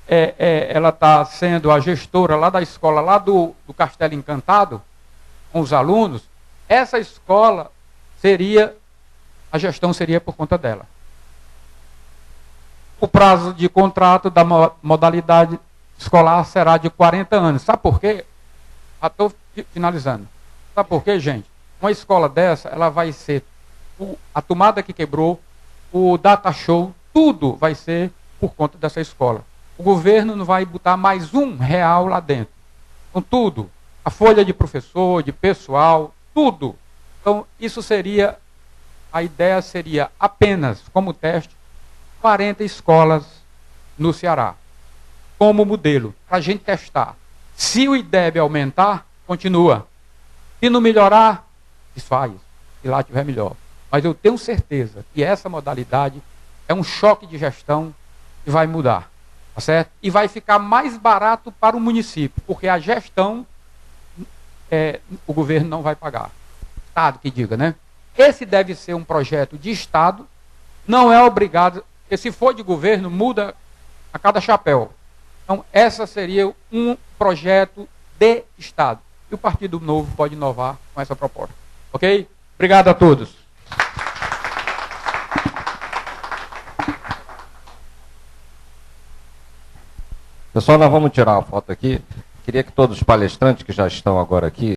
ela está sendo a gestora lá da escola, lá do Castelo Encantado, com os alunos, essa escola a gestão seria por conta dela. O prazo de contrato da modalidade escolar será de 40 anos. Sabe por quê? Já estou finalizando. Sabe por quê, gente? Uma escola dessa, ela vai ser a tomada que quebrou, o data show, tudo vai ser por conta dessa escola. O governo não vai botar mais R$1 lá dentro. Então, tudo. A folha de professor, de pessoal, tudo. Então, a ideia seria apenas, como teste, 40 escolas no Ceará, como modelo, para a gente testar. Se o IDEB aumentar, continua. Se não melhorar, desfaz. Se lá tiver melhor. Mas eu tenho certeza que essa modalidade é um choque de gestão que vai mudar. Tá certo? E vai ficar mais barato para o município, porque a gestão o governo não vai pagar. Estado que diga, né? Esse deve ser um projeto de Estado, não é obrigado, porque se for de governo, muda a cada chapéu. Então, essa seria um projeto de Estado. E o Partido Novo pode inovar com essa proposta. Ok? Obrigado a todos. Pessoal, nós vamos tirar uma foto aqui. Queria que todos os palestrantes que já estão agora aqui